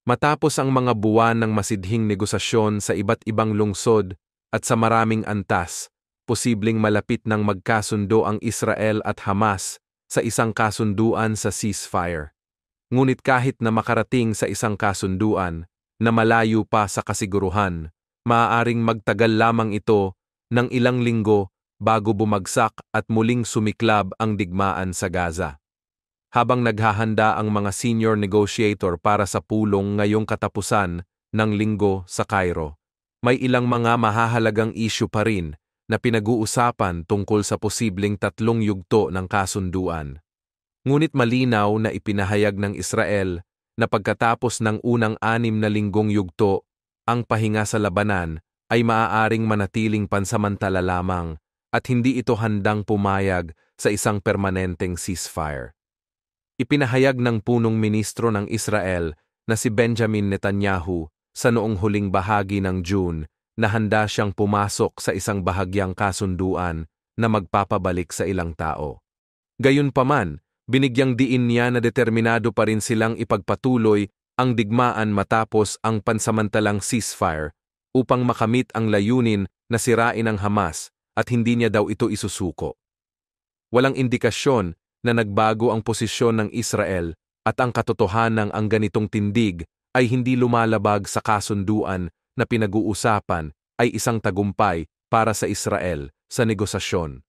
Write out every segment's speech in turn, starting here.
Matapos ang mga buwan ng masidhing negosasyon sa iba't ibang lungsod at sa maraming antas, posibleng malapit ng magkasundo ang Israel at Hamas sa isang kasunduan sa ceasefire. Ngunit kahit na makarating sa isang kasunduan na malayo pa sa kasiguruhan, maaaring magtagal lamang ito ng ilang linggo bago bumagsak at muling sumiklab ang digmaan sa Gaza. Habang naghahanda ang mga senior negotiator para sa pulong ngayong katapusan ng linggo sa Cairo, may ilang mga mahahalagang issue pa rin na pinag-uusapan tungkol sa posibleng 3 yugto ng kasunduan. Ngunit malinaw na ipinahayag ng Israel na pagkatapos ng unang 6 na linggong yugto, ang pahinga sa labanan ay maaaring manatiling pansamantala lamang at hindi ito handang pumayag sa isang permanenteng ceasefire. Ipinahayag ng punong ministro ng Israel na si Benjamin Netanyahu sa noong huling bahagi ng June na handa siyang pumasok sa isang bahagyang kasunduan na magpapabalik sa ilang tao. Gayunpaman, binigyang diin niya na determinado pa rin silang ipagpatuloy ang digmaan matapos ang pansamantalang ceasefire upang makamit ang layunin na sirain ang Hamas at hindi niya daw ito isusuko. Walang indikasyon na nagbago ang posisyon ng Israel at ang katotohanang ang ganitong tindig ay hindi lumalabag sa kasunduan na pinag-uusapan ay isang tagumpay para sa Israel sa negosasyon.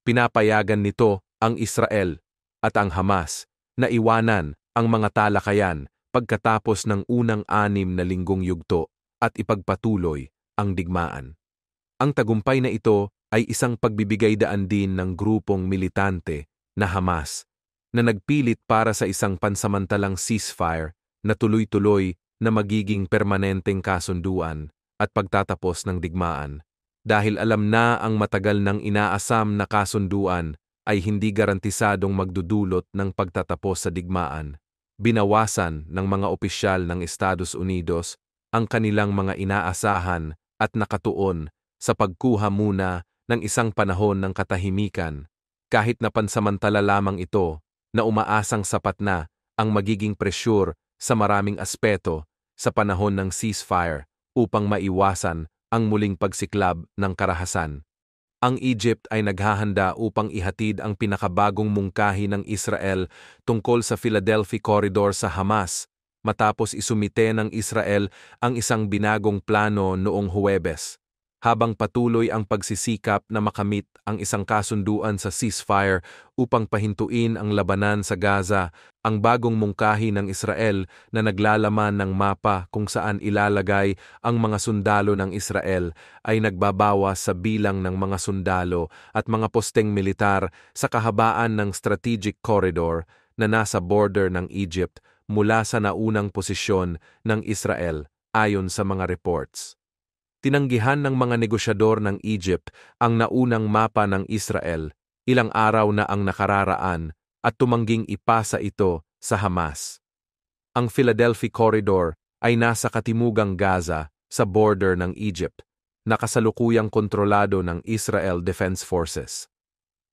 Pinapayagan nito ang Israel at ang Hamas na iwanan ang mga talakayan pagkatapos ng unang 6 na linggong yugto at ipagpatuloy ang digmaan. Ang tagumpay na ito ay isang pagbibigay daan din ng grupong militante na Hamas na nagpilit para sa isang pansamantalang ceasefire na tuloy-tuloy na magiging permanenteng kasunduan at pagtatapos ng digmaan. Dahil alam na ang matagal nang inaasam na kasunduan ay hindi garantisadong magdudulot ng pagtatapos sa digmaan, binawasan ng mga opisyal ng Estados Unidos ang kanilang mga inaasahan at nakatuon sa pagkuha muna ng isang panahon ng katahimikan, kahit na pansamantala lamang ito na umaasang sapat na ang magiging presyur sa maraming aspeto sa panahon ng ceasefire upang maiwasan ang muling pagsiklab ng karahasan. Ang Egypt ay naghahanda upang ihatid ang pinakabagong mungkahi ng Israel tungkol sa Philadelphia Corridor sa Hamas matapos isumite ng Israel ang isang binagong plano noong Huwebes. Habang patuloy ang pagsisikap na makamit ang isang kasunduan sa ceasefire upang pahintuin ang labanan sa Gaza, ang bagong mungkahi ng Israel na naglalaman ng mapa kung saan ilalagay ang mga sundalo ng Israel ay nagbabawas sa bilang ng mga sundalo at mga posteng militar sa kahabaan ng strategic corridor na nasa border ng Egypt mula sa naunang posisyon ng Israel ayon sa mga reports. Tinanggihan ng mga negosyador ng Egypt ang naunang mapa ng Israel, ilang araw na ang nakararaan, at tumangging ipasa ito sa Hamas. Ang Philadelphia Corridor ay nasa katimugang Gaza sa border ng Egypt, na kasalukuyang kontrolado ng Israel Defense Forces.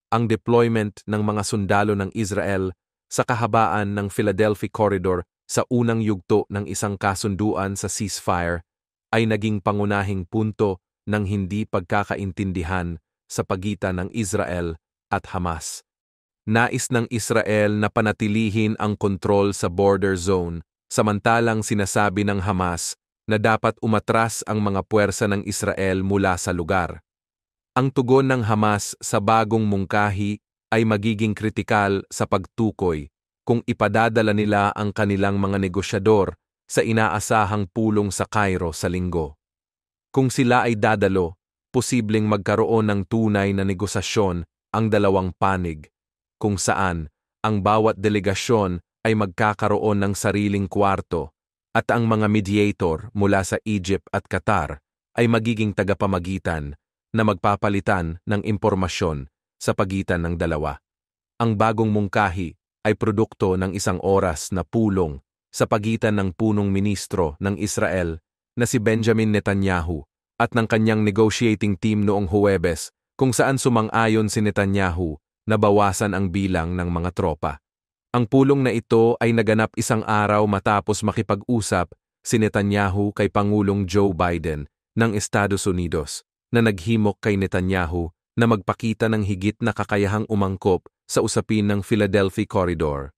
Ang deployment ng mga sundalo ng Israel sa kahabaan ng Philadelphia Corridor sa unang yugto ng isang kasunduan sa ceasefire ay naging pangunahing punto ng hindi pagkakaintindihan sa pagitan ng Israel at Hamas. Nais ng Israel na panatilihin ang kontrol sa border zone, samantalang sinasabi ng Hamas na dapat umatras ang mga puwersa ng Israel mula sa lugar. Ang tugon ng Hamas sa bagong mungkahi ay magiging kritikal sa pagtukoy kung ipadadala nila ang kanilang mga negosyador sa inaasahang pulong sa Cairo sa linggo. Kung sila ay dadalo, posibleng magkaroon ng tunay na negosasyon ang dalawang panig, kung saan ang bawat delegasyon ay magkakaroon ng sariling kwarto at ang mga mediator mula sa Egypt at Qatar ay magiging tagapamagitan na magpapalitan ng impormasyon sa pagitan ng dalawa. Ang bagong mungkahi ay produkto ng isang oras na pulong sa pagitan ng punong ministro ng Israel na si Benjamin Netanyahu at ng kanyang negotiating team noong Huwebes, kung saan sumang-ayon si Netanyahu na bawasan ang bilang ng mga tropa. Ang pulong na ito ay naganap isang araw matapos makipag-usap si Netanyahu kay Pangulong Joe Biden ng Estados Unidos na naghimok kay Netanyahu na magpakita ng higit na kakayahang umangkop sa usapin ng Philadelphia Corridor.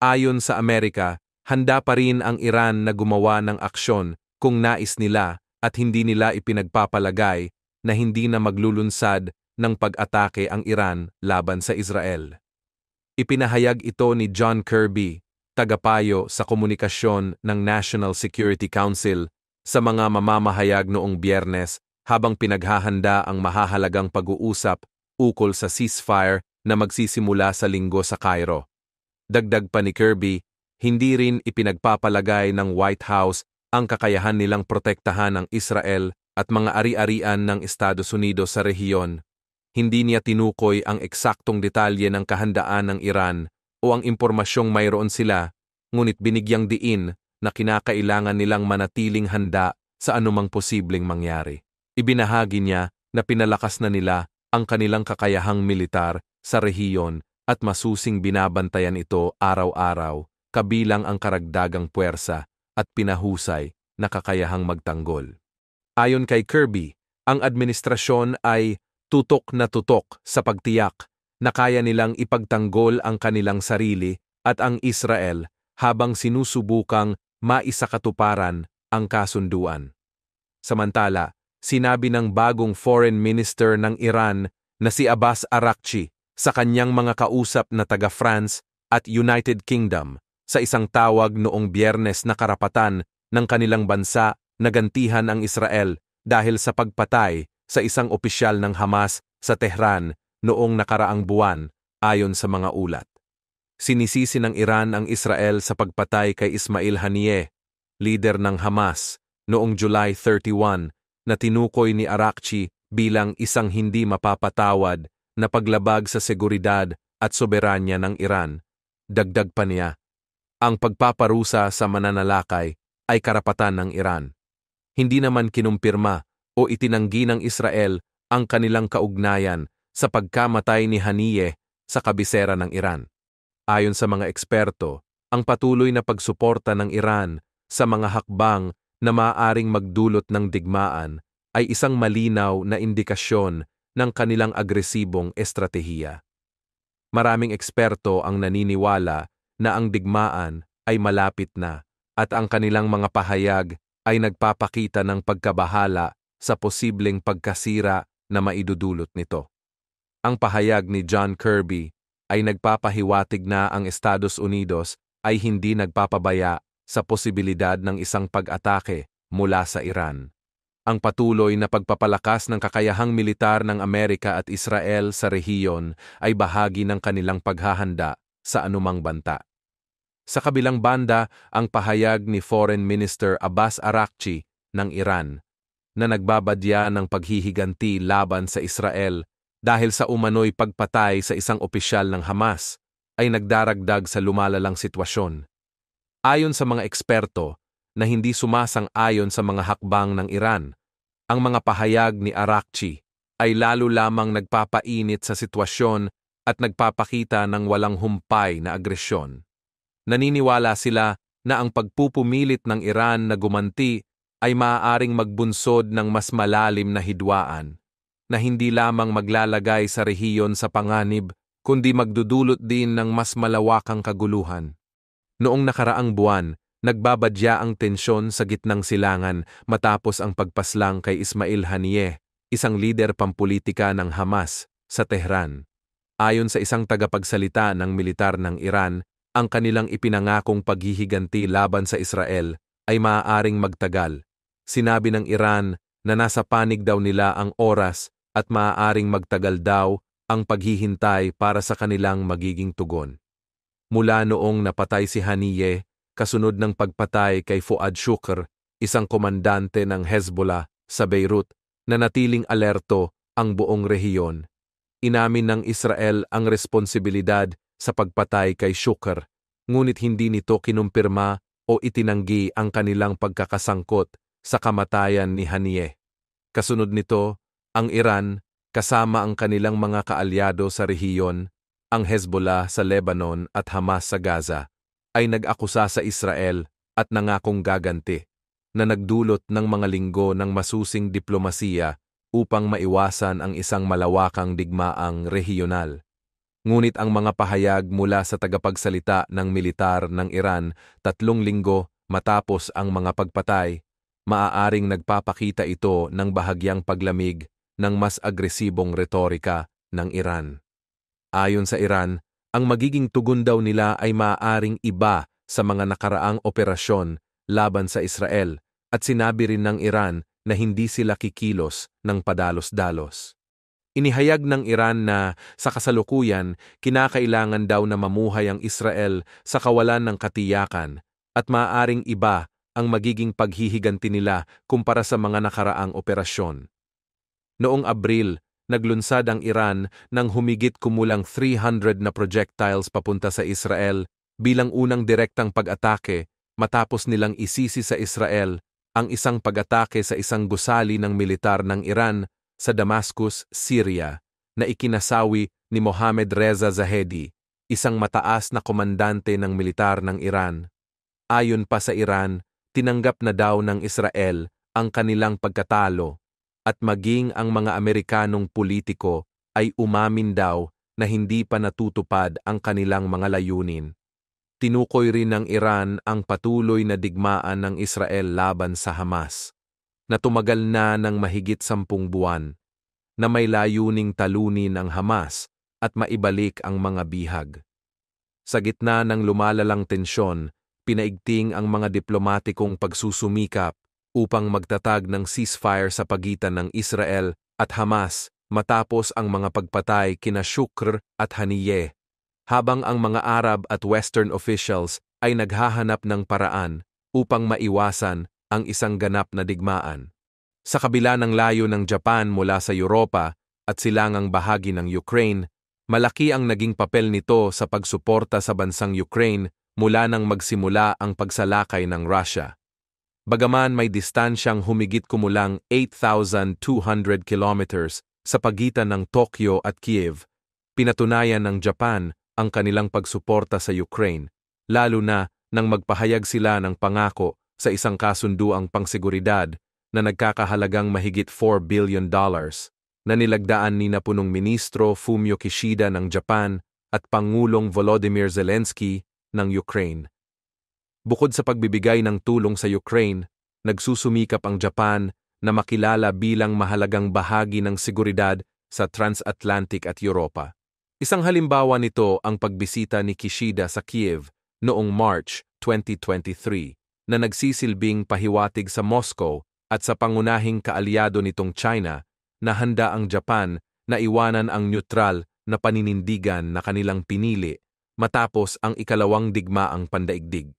Ayon sa Amerika, handa pa rin ang Iran na gumawa ng aksyon kung nais nila at hindi nila ipinagpapalagay na hindi na maglulunsad ng pag-atake ang Iran laban sa Israel. Ipinahayag ito ni John Kirby, tagapayo sa komunikasyon ng National Security Council sa mga mamamahayag noong Biyernes habang pinaghahanda ang mahahalagang pag-uusap ukol sa ceasefire na magsisimula sa Linggo sa Cairo. Dagdag pa ni Kirby, hindi rin ipinagpapalagay ng White House ang kakayahan nilang protektahan ang Israel at mga ari-arian ng Estados Unidos sa rehiyon. Hindi niya tinukoy ang eksaktong detalye ng kahandaan ng Iran o ang impormasyong mayroon sila, ngunit binigyang diin na kinakailangan nilang manatiling handa sa anumang posibleng mangyari. Ibinahagi niya na pinalakas na nila ang kanilang kakayahang militar sa rehiyon at masusing binabantayan ito araw-araw, kabilang ang karagdagang puwersa at pinahusay na kakayahang magtanggol. Ayon kay Kirby, ang administrasyon ay tutok na tutok sa pagtiyak na kaya nilang ipagtanggol ang kanilang sarili at ang Israel habang sinusubukang maisakatuparan ang kasunduan. Samantala, sinabi ng bagong Foreign Minister ng Iran na si Abbas Araghchi sa kanyang mga kausap na taga-France at United Kingdom sa isang tawag noong Biyernes na karapatan ng kanilang bansa na gantihan ang Israel dahil sa pagpatay sa isang opisyal ng Hamas sa Tehran noong nakaraang buwan, ayon sa mga ulat. Sinisisi ng Iran ang Israel sa pagpatay kay Ismail Haniyeh, leader ng Hamas, noong July 31 na tinukoy ni Araghchi bilang isang hindi mapapatawad na paglabag sa seguridad at soberanya ng Iran. Dagdag pa niya, ang pagpaparusa sa mananalakay ay karapatan ng Iran. Hindi naman kinumpirma o itinanggi ng Israel ang kanilang kaugnayan sa pagkamatay ni Haniyeh sa kabisera ng Iran. Ayon sa mga eksperto, ang patuloy na pagsuporta ng Iran sa mga hakbang na maaaring magdulot ng digmaan ay isang malinaw na indikasyon ng kanilang agresibong estratehiya. Maraming eksperto ang naniniwala na ang digmaan ay malapit na at ang kanilang mga pahayag ay nagpapakita ng pagkabahala sa posibleng pagkasira na maidudulot nito. Ang pahayag ni John Kirby ay nagpapahiwatig na ang Estados Unidos ay hindi nagpapabaya sa posibilidad ng isang pag-atake mula sa Iran. Ang patuloy na pagpapalakas ng kakayahang militar ng Amerika at Israel sa rehiyon ay bahagi ng kanilang paghahanda sa anumang banta. Sa kabilang banda, ang pahayag ni Foreign Minister Abbas Araghchi ng Iran na nagbabadya ng paghihiganti laban sa Israel dahil sa umano'y pagpatay sa isang opisyal ng Hamas ay nagdaragdag sa lumalalang sitwasyon. Ayon sa mga eksperto na hindi sumasang-ayon sa mga hakbang ng Iran, ang mga pahayag ni Araghchi ay lalo lamang nagpapainit sa sitwasyon at nagpapakita ng walang humpay na agresyon. Naniniwala sila na ang pagpupumilit ng Iran na gumanti ay maaaring magbunsod ng mas malalim na hidwaan, na hindi lamang maglalagay sa rehiyon sa panganib, kundi magdudulot din ng mas malawakang kaguluhan. Noong nakaraang buwan, nagbabadya ang tensyon sa gitnang silangan matapos ang pagpaslang kay Ismail Haniyeh, isang lider pampulitika ng Hamas, sa Tehran. Ayon sa isang tagapagsalita ng militar ng Iran, ang kanilang ipinangakong paghihiganti laban sa Israel ay maaaring magtagal. Sinabi ng Iran na nasa panig daw nila ang oras at maaaring magtagal daw ang paghihintay para sa kanilang magiging tugon. Mula noong napatay si Haniyeh, kasunod ng pagpatay kay Fuad Shukr, isang komandante ng Hezbollah sa Beirut, nanatiling alerto ang buong rehiyon. Inamin ng Israel ang responsibilidad sa pagpatay kay Shukr, ngunit hindi nito kinumpirma o itinanggi ang kanilang pagkakasangkot sa kamatayan ni Haniyeh. Kasunod nito, ang Iran, kasama ang kanilang mga kaalyado sa rehiyon, ang Hezbollah sa Lebanon at Hamas sa Gaza, ay nag-akusa sa Israel at nangakong gaganti. na nagdulot ng mga linggo ng masusing diplomasiya upang maiwasan ang isang malawakang digmaang rehiyonal. Ngunit ang mga pahayag mula sa tagapagsalita ng militar ng Iran 3 linggo matapos ang mga pagpatay, maaaring nagpapakita ito ng bahagyang paglamig ng mas agresibong retorika ng Iran. Ayon sa Iran, ang magiging tugon daw nila ay maaaring iba sa mga nakaraang operasyon laban sa Israel at sinabi rin ng Iran na hindi sila kikilos ng padalos-dalos. Inihayag ng Iran na sa kasalukuyan, kinakailangan daw na mamuhay ang Israel sa kawalan ng katiyakan at maaaring iba ang magiging paghihiganti nila kumpara sa mga nakaraang operasyon. Noong Abril, naglunsad ang Iran ng humigit kumulang 300 na projectiles papunta sa Israel bilang unang direktang pag-atake matapos nilang isisi sa Israel ang isang pag-atake sa isang gusali ng militar ng Iran sa Damascus, Syria, na ikinasawi ni Mohammad Reza Zahedi, isang mataas na komandante ng militar ng Iran. Ayon pa sa Iran, tinanggap na daw ng Israel ang kanilang pagkatalo at maging ang mga Amerikanong politiko ay umamin daw na hindi pa natutupad ang kanilang mga layunin. Tinukoy rin ng Iran ang patuloy na digmaan ng Israel laban sa Hamas, na tumagal na ng mahigit 10 buwan, na may layuning talunin ang Hamas at maibalik ang mga bihag. Sa gitna ng lumalalang tensyon, pinaigting ang mga diplomatikong pagsusumikap upang magtatag ng ceasefire sa pagitan ng Israel at Hamas matapos ang mga pagpatay kina Shukr at Haniyeh, habang ang mga Arab at Western officials ay naghahanap ng paraan upang maiwasan ang isang ganap na digmaan. Sa kabila ng layo ng Japan mula sa Europa at silangang bahagi ng Ukraine, malaki ang naging papel nito sa pagsuporta sa bansang Ukraine mula nang magsimula ang pagsalakay ng Russia. Bagaman may distansyang humigit kumulang 8,200 kilometers sa pagitan ng Tokyo at Kiev, pinatunayan ng Japan ang kanilang pagsuporta sa Ukraine, lalo na nang magpahayag sila ng pangako sa isang kasunduang pangseguridad na nagkakahalagang mahigit $4 billion na nilagdaan ni Punong Ministro Fumio Kishida ng Japan at Pangulong Volodymyr Zelensky ng Ukraine. Bukod sa pagbibigay ng tulong sa Ukraine, nagsusumikap ang Japan na makilala bilang mahalagang bahagi ng seguridad sa transatlantic at Europa. Isang halimbawa nito ang pagbisita ni Kishida sa Kiev noong March 2023. Na nagsisilbing pahiwatig sa Moscow at sa pangunahing kaalyado nitong China na handa ang Japan na iwanan ang neutral na paninindigan na kanilang pinili matapos ang ikalawang digmaang pandaigdig.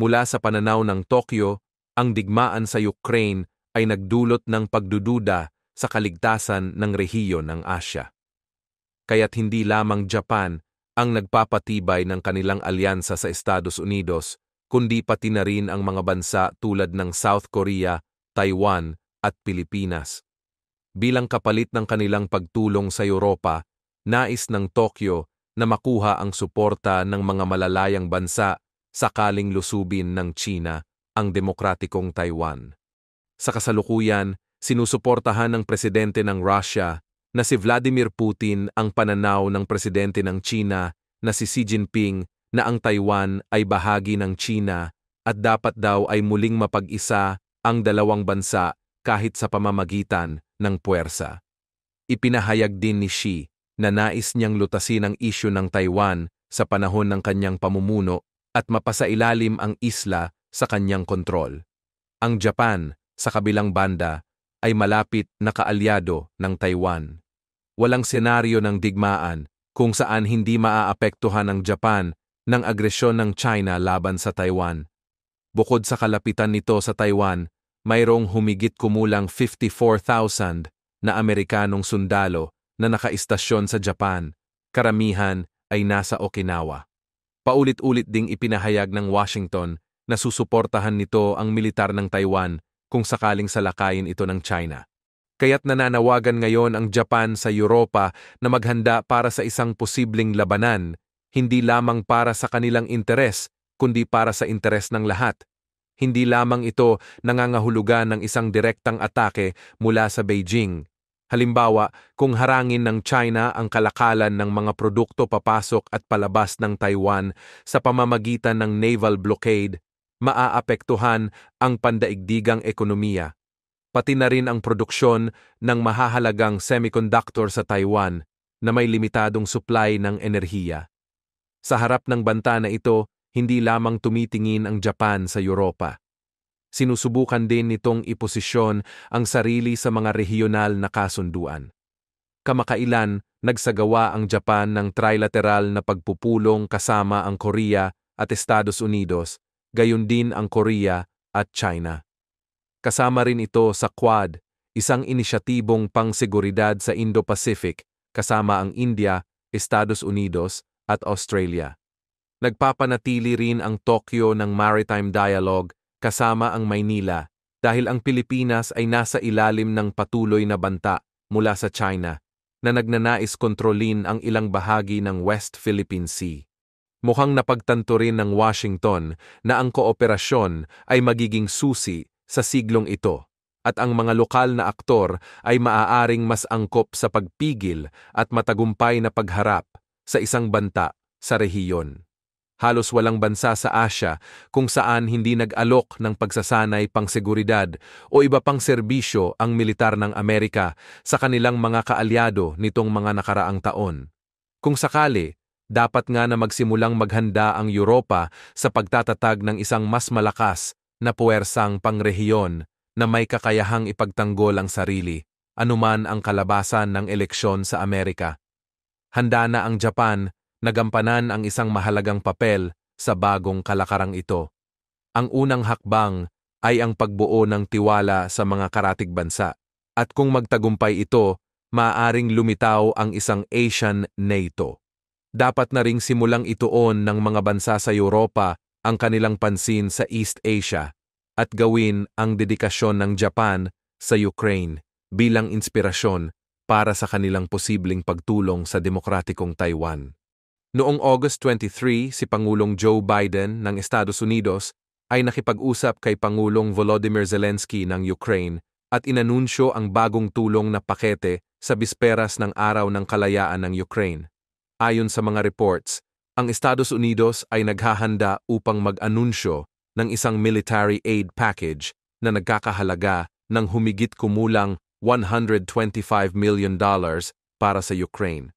Mula sa pananaw ng Tokyo, ang digmaan sa Ukraine ay nagdulot ng pagdududa sa kaligtasan ng rehiyon ng Asya. Kaya't hindi lamang Japan ang nagpapatibay ng kanilang alyansa sa Estados Unidos, kundi pati na rin ang mga bansa tulad ng South Korea, Taiwan at Pilipinas. Bilang kapalit ng kanilang pagtulong sa Europa, nais ng Tokyo na makuha ang suporta ng mga malalayang bansa sakaling lusubin ng China ang demokratikong Taiwan. Sa kasalukuyan, sinusuportahan ng presidente ng Russia na si Vladimir Putin ang pananaw ng presidente ng China na si Xi Jinping na ang Taiwan ay bahagi ng China at dapat daw ay muling mapag-isa ang dalawang bansa kahit sa pamamagitan ng puwersa. Ipinahayag din ni Xi na nais niyang lutasin ang isyu ng Taiwan sa panahon ng kanyang pamumuno at mapasailalim ang isla sa kanyang kontrol. Ang Japan, sa kabilang banda, ay malapit na kaalyado ng Taiwan. Walang senaryo ng digmaan kung saan hindi maaapektuhan ng Japan ng agresyon ng China laban sa Taiwan. Bukod sa kalapitan nito sa Taiwan, mayroong humigit kumulang 54,000 na Amerikanong sundalo na nakaistasyon sa Japan, karamihan ay nasa Okinawa. Paulit-ulit ding ipinahayag ng Washington na susuportahan nito ang militar ng Taiwan kung sakaling salakayin ito ng China. Kaya't nananawagan ngayon ang Japan sa Europa na maghanda para sa isang posibleng labanan, hindi lamang para sa kanilang interes, kundi para sa interes ng lahat. Hindi lamang ito nangangahulugan ng isang direktang atake mula sa Beijing. Halimbawa, kung harangin ng China ang kalakalan ng mga produkto papasok at palabas ng Taiwan sa pamamagitan ng naval blockade, maaapektuhan ang pandaigdigang ekonomiya. Pati na rin ang produksyon ng mahahalagang semiconductor sa Taiwan na may limitadong supply ng enerhiya. Sa harap ng banta na ito, hindi lamang tumitingin ang Japan sa Europa. Sinusubukan din nitong iposisyon ang sarili sa mga rehiyonal na kasunduan. Kamakailan, nagsagawa ang Japan ng trilateral na pagpupulong kasama ang Korea at Estados Unidos, gayon din ang Korea at China. Kasama rin ito sa Quad, isang inisyatibong pangseguridad sa Indo-Pacific kasama ang India, Estados Unidos at Australia. Nagpapanatili rin ang Tokyo ng Maritime Dialogue kasama ang Maynila dahil ang Pilipinas ay nasa ilalim ng patuloy na banta mula sa China na nagnanais kontrolin ang ilang bahagi ng West Philippine Sea. Mukhang napagtanto rin ng Washington na ang kooperasyon ay magiging susi sa siglong ito at ang mga lokal na aktor ay maaaring mas angkop sa pagpigil at matagumpay na pagharap sa isang banta sa rehiyon. Halos walang bansa sa Asya kung saan hindi nag-alok ng pagsasanay pangseguridad o iba pang serbisyo ang militar ng Amerika sa kanilang mga kaalyado nitong mga nakaraang taon. Kung sakali, dapat nga na magsimulang maghanda ang Europa sa pagtatatag ng isang mas malakas na puwersang pangrehiyon na may kakayahang ipagtanggol ang sarili, anuman ang kalabasan ng eleksyon sa Amerika. Handa na ang Japan nagampanan ang isang mahalagang papel sa bagong kalakarang ito. Ang unang hakbang ay ang pagbuo ng tiwala sa mga karatig bansa. At kung magtagumpay ito, maaaring lumitaw ang isang Asian NATO. Dapat na ring simulang ituon ng mga bansa sa Europa ang kanilang pansin sa East Asia at gawin ang dedikasyon ng Japan sa Ukraine bilang inspirasyon para sa kanilang posibleng pagtulong sa demokratikong Taiwan. Noong August 23, si Pangulong Joe Biden ng Estados Unidos ay nakipag-usap kay Pangulong Volodymyr Zelensky ng Ukraine at inanunsyo ang bagong tulong na pakete sa bisperas ng Araw ng Kalayaan ng Ukraine. Ayon sa mga reports, ang Estados Unidos ay naghahanda upang mag-anunsyo ng isang military aid package na nagkakahalaga ng humigit kumulang $125 million para sa Ukraine.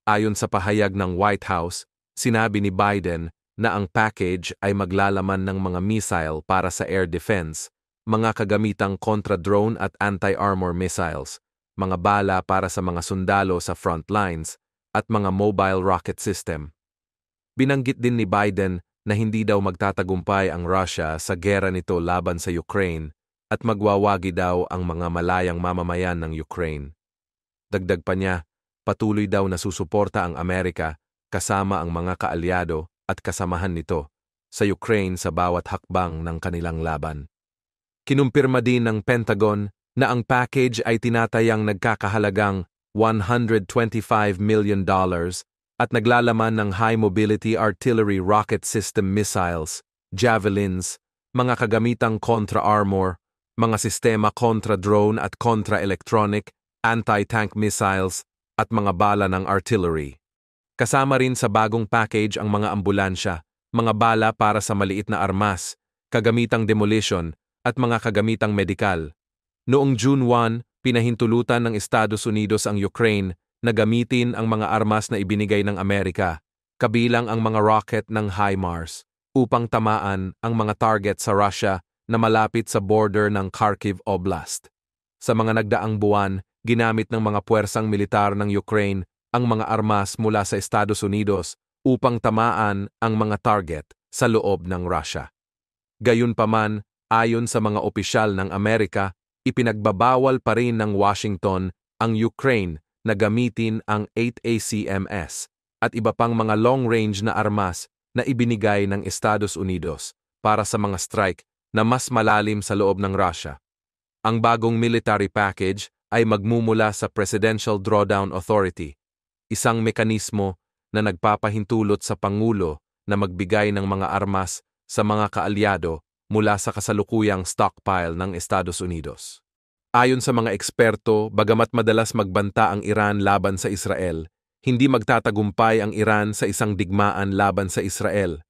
Ayon sa pahayag ng White House, sinabi ni Biden na ang package ay maglalaman ng mga missile para sa air defense, mga kagamitang kontra-drone at anti-armor missiles, mga bala para sa mga sundalo sa front lines, at mga mobile rocket system. Binanggit din ni Biden na hindi daw magtatagumpay ang Russia sa gera nito laban sa Ukraine at magwawagi daw ang mga malayang mamamayan ng Ukraine. Dagdag pa niya, patuloy daw na susuporta ang Amerika kasama ang mga kaalyado at kasamahan nito sa Ukraine sa bawat hakbang ng kanilang laban. Kinumpirma din ng Pentagon na ang package ay tinatayang nagkakahalagang $125 million at naglalaman ng high-mobility artillery rocket system missiles, javelins, mga kagamitang contra-armor, mga sistema contra-drone at contra-electronic, anti-tank missiles, at mga bala ng artillery. Kasama rin sa bagong package ang mga ambulansya, mga bala para sa maliit na armas, kagamitang demolition, at mga kagamitang medikal. Noong June 1, pinahintulutan ng Estados Unidos ang Ukraine na gamitin ang mga armas na ibinigay ng Amerika, kabilang ang mga rocket ng HIMARS, upang tamaan ang mga target sa Russia na malapit sa border ng Kharkiv Oblast. Sa mga nagdaang buwan, ginamit ng mga puwersang militar ng Ukraine ang mga armas mula sa Estados Unidos upang tamaan ang mga target sa loob ng Russia. Gayunpaman, ayon sa mga opisyal ng Amerika, ipinagbabawal pa rin ng Washington ang Ukraine na gamitin ang 8 ACMS at iba pang mga long-range na armas na ibinigay ng Estados Unidos para sa mga strike na mas malalim sa loob ng Russia. Ang bagong military package ay magmumula sa Presidential Drawdown Authority, isang mekanismo na nagpapahintulot sa Pangulo na magbigay ng mga armas sa mga kaalyado mula sa kasalukuyang stockpile ng Estados Unidos. Ayon sa mga eksperto, bagamat madalas magbanta ang Iran laban sa Israel, hindi magtatagumpay ang Iran sa isang digmaan laban sa Israel.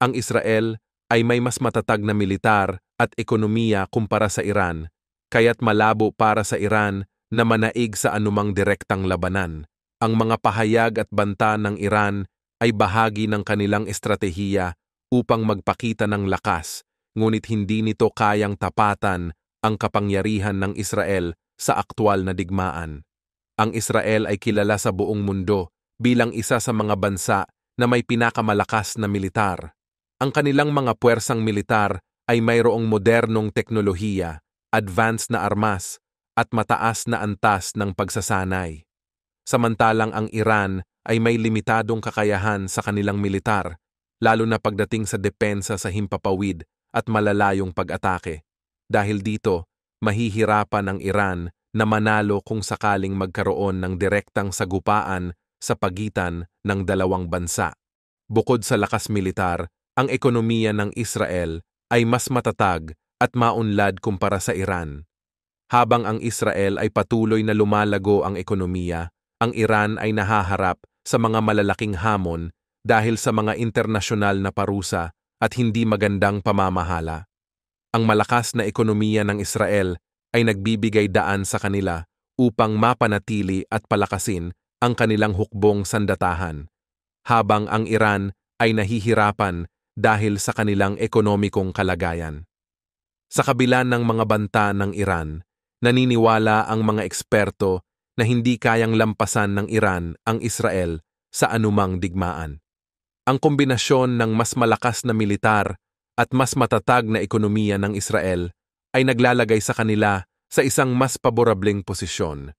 Ang Israel ay may mas matatag na militar at ekonomiya kumpara sa Iran, kaya't malabo para sa Iran na manaig sa anumang direktang labanan. Ang mga pahayag at banta ng Iran ay bahagi ng kanilang estratehiya upang magpakita ng lakas, ngunit hindi nito kayang tapatan ang kapangyarihan ng Israel sa aktwal na digmaan. Ang Israel ay kilala sa buong mundo bilang isa sa mga bansa na may pinakamalakas na militar. Ang kanilang mga puwersang militar ay mayroong modernong teknolohiya, advanced na armas, at mataas na antas ng pagsasanay. Samantalang ang Iran ay may limitadong kakayahan sa kanilang militar, lalo na pagdating sa depensa sa himpapawid at malalayong pag-atake. Dahil dito, mahihirapan ang Iran na manalo kung sakaling magkaroon ng direktang sagupaan sa pagitan ng dalawang bansa. Bukod sa lakas militar, ang ekonomiya ng Israel ay mas matatag at maunlad kumpara sa Iran. Habang ang Israel ay patuloy na lumalago ang ekonomiya, ang Iran ay nahaharap sa mga malalaking hamon dahil sa mga internasyonal na parusa at hindi magandang pamamahala. Ang malakas na ekonomiya ng Israel ay nagbibigay daan sa kanila upang mapanatili at palakasin ang kanilang hukbong sandatahan, habang ang Iran ay nahihirapan dahil sa kanilang ekonomikong kalagayan. Sa kabila ng mga banta ng Iran, naniniwala ang mga eksperto na hindi kayang lampasan ng Iran ang Israel sa anumang digmaan. Ang kombinasyon ng mas malakas na militar at mas matatag na ekonomiya ng Israel ay naglalagay sa kanila sa isang mas paborableng posisyon.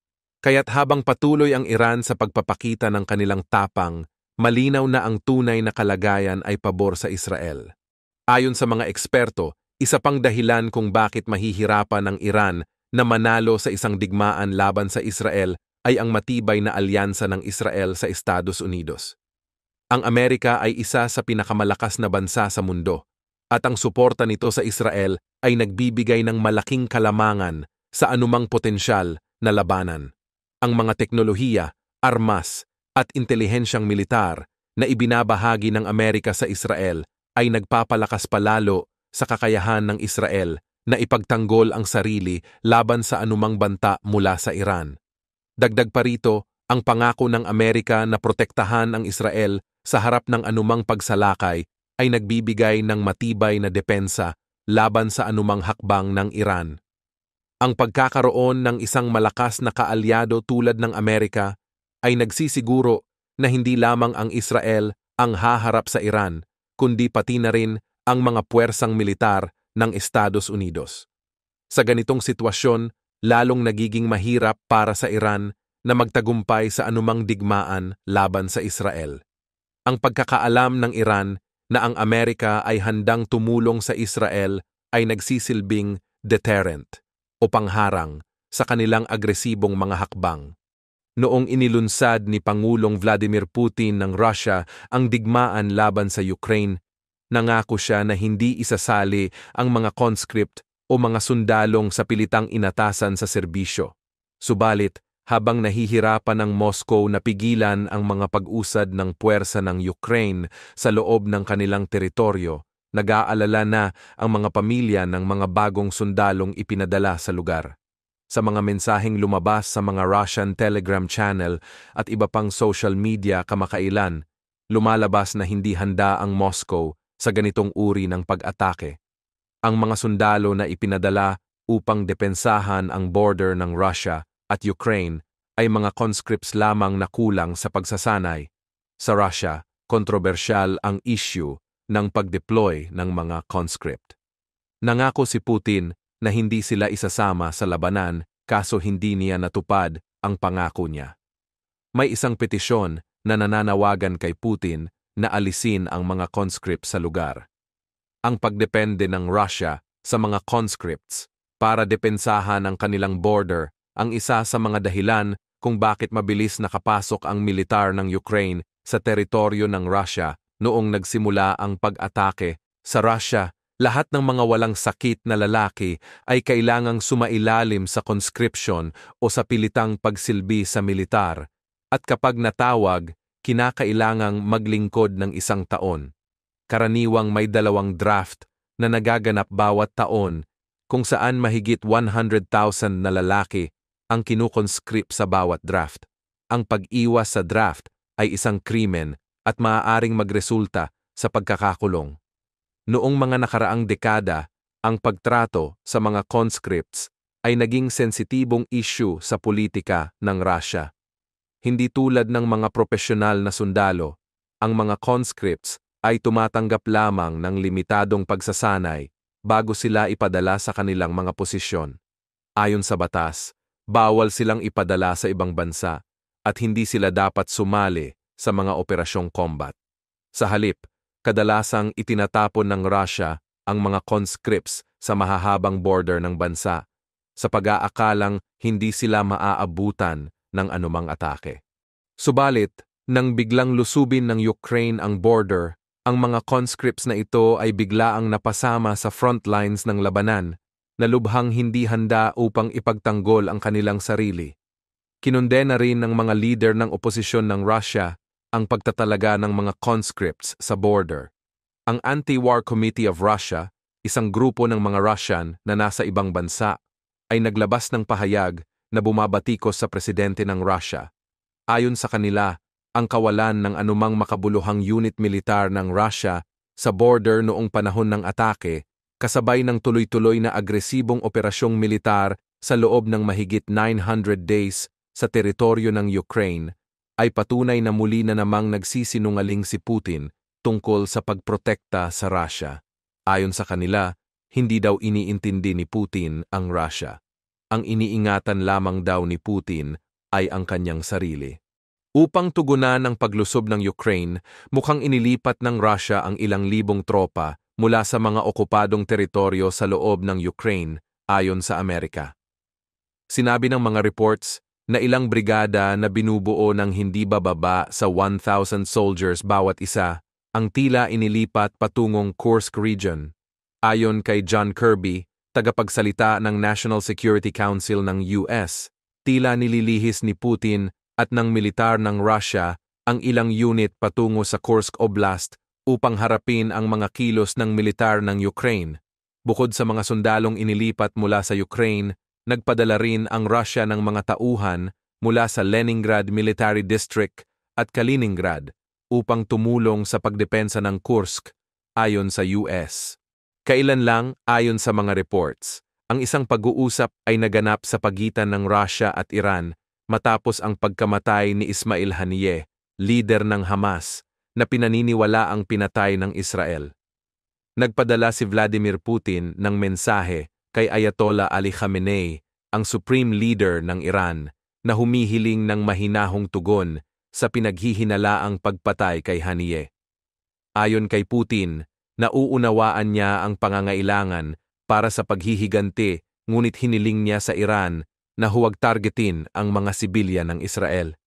Kaya't habang patuloy ang Iran sa pagpapakita ng kanilang tapang, malinaw na ang tunay na kalagayan ay pabor sa Israel. Ayon sa mga eksperto, isa pang dahilan kung bakit mahihirapan ang Iran na manalo sa isang digmaan laban sa Israel ay ang matibay na alyansa ng Israel sa Estados Unidos. Ang Amerika ay isa sa pinakamalakas na bansa sa mundo, at ang suporta nito sa Israel ay nagbibigay ng malaking kalamangan sa anumang potensyal na labanan. Ang mga teknolohiya, armas, at intelihensyang militar na ibinabahagi ng Amerika sa Israel ay nagpapalakas palalo sa kakayahan ng Israel na ipagtanggol ang sarili laban sa anumang banta mula sa Iran. Dagdag pa rito, ang pangako ng Amerika na protektahan ang Israel sa harap ng anumang pagsalakay ay nagbibigay ng matibay na depensa laban sa anumang hakbang ng Iran. Ang pagkakaroon ng isang malakas na kaalyado tulad ng Amerika ay nagsisiguro na hindi lamang ang Israel ang haharap sa Iran, kundi pati na rin ang mga puwersang militar ng Estados Unidos. Sa ganitong sitwasyon, lalong nagiging mahirap para sa Iran na magtagumpay sa anumang digmaan laban sa Israel. Ang pagkakaalam ng Iran na ang Amerika ay handang tumulong sa Israel ay nagsisilbing deterrent o pangharang sa kanilang agresibong mga hakbang. Noong inilunsad ni Pangulong Vladimir Putin ng Russia ang digmaan laban sa Ukraine, nangako siya na hindi isasali ang mga conscript o mga sundalong sa pilitang inatasan sa serbisyo. Subalit, habang nahihirapan ang Moscow na pigilan ang mga pag-usad ng puwersa ng Ukraine sa loob ng kanilang teritoryo, nag-aalala na ang mga pamilya ng mga bagong sundalong ipinadala sa lugar. Sa mga mensaheng lumabas sa mga Russian Telegram channel at iba pang social media kamakailan, lumalabas na hindi handa ang Moscow sa ganitong uri ng pag-atake. Ang mga sundalo na ipinadala upang depensahan ang border ng Russia at Ukraine ay mga conscripts lamang na kulang sa pagsasanay. Sa Russia, kontrobersyal ang issue ng pag-deploy ng mga conscript. Nangako si Putin na hindi sila isasama sa labanan kaso hindi niya natupad ang pangako niya. May isang petisyon na nananawagan kay Putin na alisin ang mga conscript sa lugar. Ang pagdepende ng Russia sa mga conscripts para depensahan ang kanilang border ang isa sa mga dahilan kung bakit mabilis nakapasok ang militar ng Ukraine sa teritoryo ng Russia noong nagsimula ang pag-atake sa Russia. Lahat ng mga walang sakit na lalaki ay kailangang sumailalim sa conscription o sa pilitang pagsilbi sa militar, at kapag natawag, kinakailangang maglingkod ng 1 taon. Karaniwang may 2 draft na nagaganap bawat taon, kung saan mahigit 100,000 na lalaki ang kinukonscript sa bawat draft. Ang pag-iwas sa draft ay isang krimen at maaaring magresulta sa pagkakakulong. Noong mga nakaraang dekada, ang pagtrato sa mga conscripts ay naging sensitibong issue sa politika ng Russia. Hindi tulad ng mga profesional na sundalo, ang mga conscripts ay tumatanggap lamang ng limitadong pagsasanay bago sila ipadala sa kanilang mga posisyon. Ayon sa batas, bawal silang ipadala sa ibang bansa at hindi sila dapat sumali sa mga operasyong combat. Sa halip, kadalasang itinatapon ng Russia ang mga conscripts sa mahahabang border ng bansa sa pag-aakalang hindi sila maaabutan ng anumang atake. Subalit, nang biglang lusubin ng Ukraine ang border, ang mga conscripts na ito ay biglaang napasama sa front lines ng labanan na lubhang hindi handa upang ipagtanggol ang kanilang sarili. Kinondena rin ng mga leader ng oposisyon ng Russia ang pagtatalaga ng mga conscripts sa border. Ang Anti-War Committee of Russia, isang grupo ng mga Russian na nasa ibang bansa, ay naglabas ng pahayag na bumabatikos sa presidente ng Russia. Ayon sa kanila, ang kawalan ng anumang makabuluhang unit militar ng Russia sa border noong panahon ng atake, kasabay ng tuloy-tuloy na agresibong operasyong militar sa loob ng mahigit 900 days sa teritoryo ng Ukraine, ay patunay na muli na namang nagsisinungaling si Putin tungkol sa pagprotekta sa Russia. Ayon sa kanila, hindi daw iniintindi ni Putin ang Russia. Ang iniingatan lamang daw ni Putin ay ang kanyang sarili. Upang tugunan ang paglusob ng Ukraine, mukhang inilipat ng Russia ang ilang libong tropa mula sa mga okupadong teritoryo sa loob ng Ukraine ayon sa Amerika. Sinabi ng mga reports na ilang brigada na binubuo ng hindi bababa sa 1,000 soldiers bawat isa, ang tila inilipat patungong Kursk region. Ayon kay John Kirby, tagapagsalita ng National Security Council ng US, tila nililihis ni Putin at ng militar ng Russia ang ilang unit patungo sa Kursk Oblast upang harapin ang mga kilos ng militar ng Ukraine. Bukod sa mga sundalong inilipat mula sa Ukraine, nagpadala rin ang Russia ng mga tauhan mula sa Leningrad Military District at Kaliningrad upang tumulong sa pagdepensa ng Kursk ayon sa US. Kailan lang, ayon sa mga reports, ang isang pag-uusap ay naganap sa pagitan ng Russia at Iran matapos ang pagkamatay ni Ismail Haniyeh, leader ng Hamas, na pinaniniwala ang pinatay ng Israel. Nagpadala si Vladimir Putin ng mensahe kay Ayatollah Ali Khamenei, ang supreme leader ng Iran, na humihiling ng mahinahong tugon sa pinaghihinalaang pagpatay kay Haniyeh. Ayon kay Putin, nauunawaan niya ang pangangailangan para sa paghihiganti, ngunit hiniling niya sa Iran na huwag targetin ang mga sibilyan ng Israel.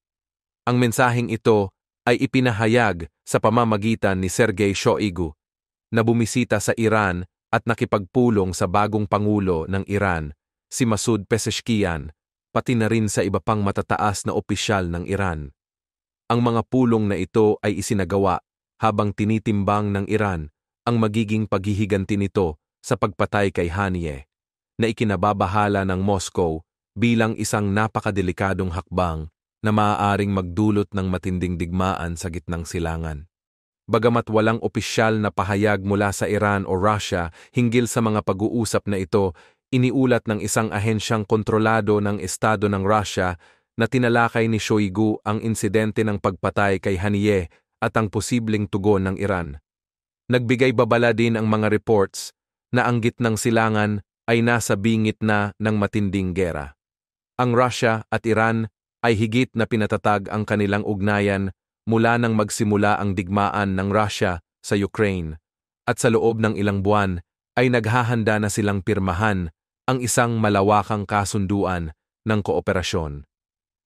Ang mensaheng ito ay ipinahayag sa pamamagitan ni Sergei Shoigu, na bumisita sa Iran at nakipagpulong sa bagong pangulo ng Iran, si Masoud Pezeshkian, pati na rin sa iba pang matataas na opisyal ng Iran. Ang mga pulong na ito ay isinagawa habang tinitimbang ng Iran ang magiging paghihiganti nito sa pagpatay kay Haniyeh, na ikinababahala ng Moscow bilang isang napakadelikadong hakbang na maaaring magdulot ng matinding digmaan sa gitnang silangan. Bagamat walang opisyal na pahayag mula sa Iran o Russia hinggil sa mga pag-uusap na ito, iniulat ng isang ahensyang kontrolado ng Estado ng Russia na tinalakay ni Shoigu ang insidente ng pagpatay kay Haniyeh at ang posibleng tugon ng Iran. Nagbigay babala din ang mga reports na ang gitnang silangan ay nasa bingit na ng matinding gera. Ang Russia at Iran ay higit na pinatatag ang kanilang ugnayan mula nang magsimula ang digmaan ng Russia sa Ukraine, at sa loob ng ilang buwan ay naghahanda na silang pirmahan ang isang malawakang kasunduan ng kooperasyon.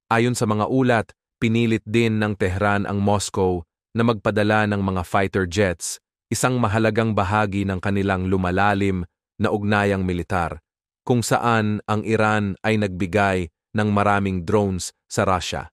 Ayon sa mga ulat, pinilit din ng Tehran ang Moscow na magpadala ng mga fighter jets isang mahalagang bahagi ng kanilang lumalalim na ugnayang militar, kung saan ang Iran ay nagbigay ng maraming drones sa Russia.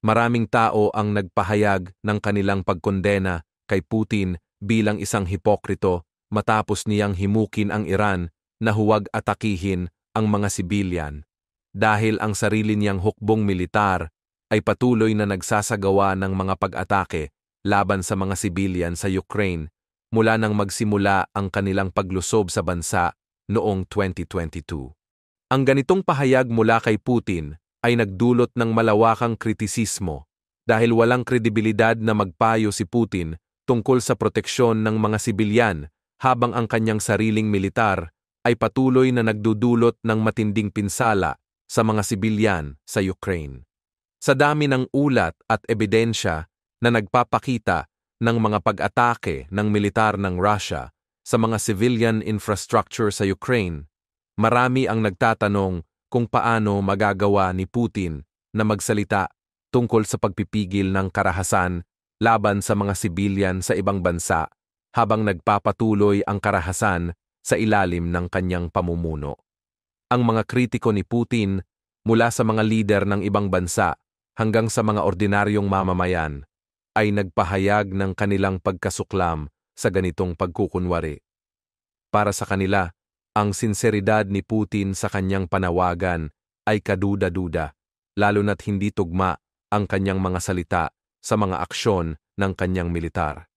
Maraming tao ang nagpahayag ng kanilang pagkondena kay Putin bilang isang hipokrito matapos niyang himukin ang Iran na huwag atakihin ang mga sibilyan dahil ang sarili niyang hukbong militar ay patuloy na nagsasagawa ng mga pag-atake laban sa mga sibilyan sa Ukraine mula nang magsimula ang kanilang paglusob sa bansa noong 2022. Ang ganitong pahayag mula kay Putin ay nagdulot ng malawakang kritisismo dahil walang kredibilidad na magpayo si Putin tungkol sa proteksyon ng mga sibilyan habang ang kanyang sariling militar ay patuloy na nagdudulot ng matinding pinsala sa mga sibilyan sa Ukraine. Sa dami ng ulat at ebidensya na nagpapakita ng mga pag-atake ng militar ng Russia sa mga civilian infrastructure sa Ukraine, marami ang nagtatanong kung paano magagawa ni Putin na magsalita tungkol sa pagpipigil ng karahasan laban sa mga sibilyan sa ibang bansa habang nagpapatuloy ang karahasan sa ilalim ng kanyang pamumuno. Ang mga kritiko ni Putin mula sa mga lider ng ibang bansa hanggang sa mga ordinaryong mamamayan ay nagpahayag ng kanilang pagkasuklam sa ganitong pagkukunwari. Para sa kanila, ang sinseridad ni Putin sa kanyang panawagan ay kaduda-duda, lalo na't hindi tugma ang kanyang mga salita sa mga aksyon ng kanyang militar.